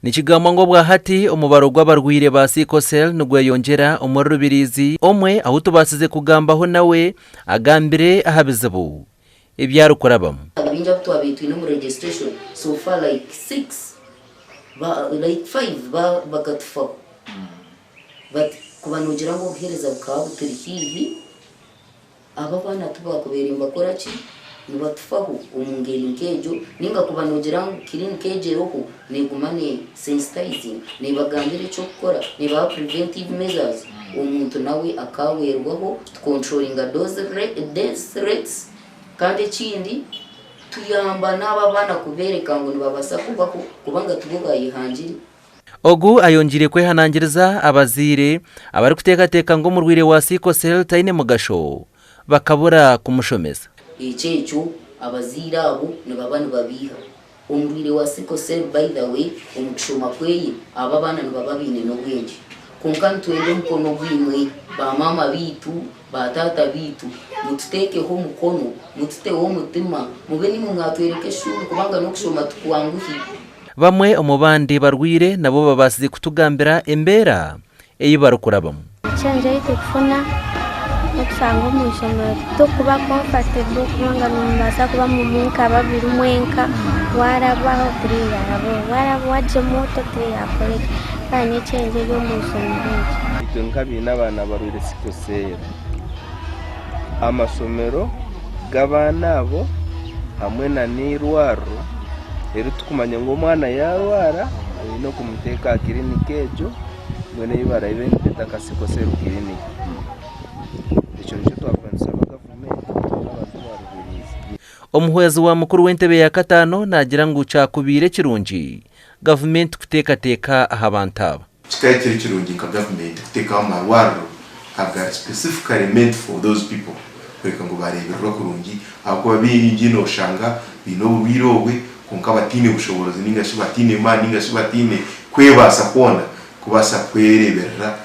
Nikigambo ngo bwa hati umubaro gw'abarwire ba sikosel nugweyongera umuri rubirizi omwe aho tubasize kugambaho nawe agambire ahabizibu ibyaro kurabamo abinja butwa bitu no registration so far like 6 like 5 bakatfa but kubanogera ngo buhereza bukabutiri hivi aba bana tubakubera imbakora ki nibatfaho umungeri nkejo ninga kubanogera ngo kirin kejeroho negumane sensitizing nebagambire cyo gukora neba preventive measures umuntu nawe akawerwaho controlling death rates kandi kindi tuyamba n'aba bana kubereka ngo nibabasa kubaho kubanga tubuga yihanjiri ogu ayongire kwehanangiriza abazire abari kutekateka ngo murwire wa sikosel taine mugasho bakabura kumushomeza icyecho abazira abo nibabana babiha umurwire wa sikosel by the way umushoma kweye aba bana nibababine no bwenge kunkani twende mkono gwimwe ba mama bitu ba tata bitu mututeke ho mukono mutute ho mutima mubeni mu mwatwereke shuri kubanga no kushoma tukwanguhi bamwe umubandi barwire nabo babasize kutugambira embera eyibarukurabamo cyanje yitekufuna okusanga omuisomero tokuba comfortable kubanga numbaza kuba mu mwaka babiri umwenka warabaho kuriya abo warabaje moto kuriya koleka kanye cyanje yo muisomero ibyo nkabina abana barwire sikosera amasomero g'abana abo hamwe na nirwaro rero tukumanya ngo umwana yarwara no kumuteka kirinike ejo mwene ibara ibende takasikosera kirinike icyo cyo twapanze abagavumenti n'abantu barubiriza omuhwezi wa mukuru w'entebe ya katano nagira ngo ucakubire kirungi government kutekateka ahabantaba kikayekere kirungi ka government kuteka amarwaro aga specifically meant for those people kweka ngo bareberwa kurungi ahubwo babiyigino shanga bino birowe konka batine bushobozi ningashi batine ma ningashi batine kwebasa kubona kubasa kwereberera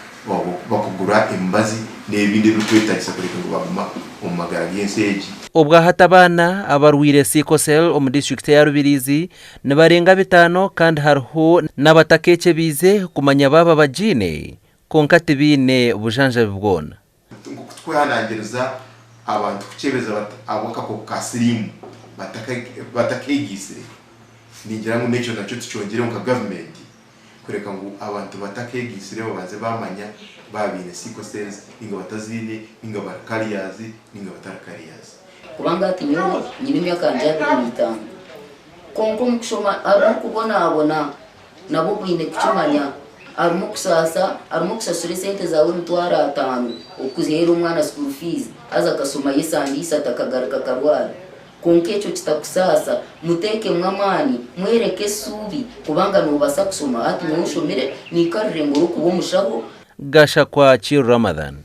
bakugura imbazi nebinde bikwetagisa kureka ngo baguma umagara yenseji ubwa hatabana abarwire sikosel mu district ya Rubirizi nibarenga 5 kandi hariho n'abatakeke bize kumanya baba bajine konka tibine bujanja bibwona kutwanangiriza abantu kucebeza abakako kasirimu batakegise nigira ngo n'icyo nacyo tucyongere mu government kureka ngo abantu batakegisire babanze bamanya babine sikosels inga batazine inga bakariyazi inga batarakariyazi kubanga ati nyine imyaka njya 5 konko mukushoma arimo kubona nabo bwine kucumanya arimo kusasura sente zawe mutwara 5 ukuzihera umwana school fees aza kasoma yesandisa takagaruka karwara konkecho kitakusasa muteke mwamani mwereke subi kubanga nubasa kusoma ati mushomere nikarire ngo kubo mushaho gasha kwa Chiru Ramadan.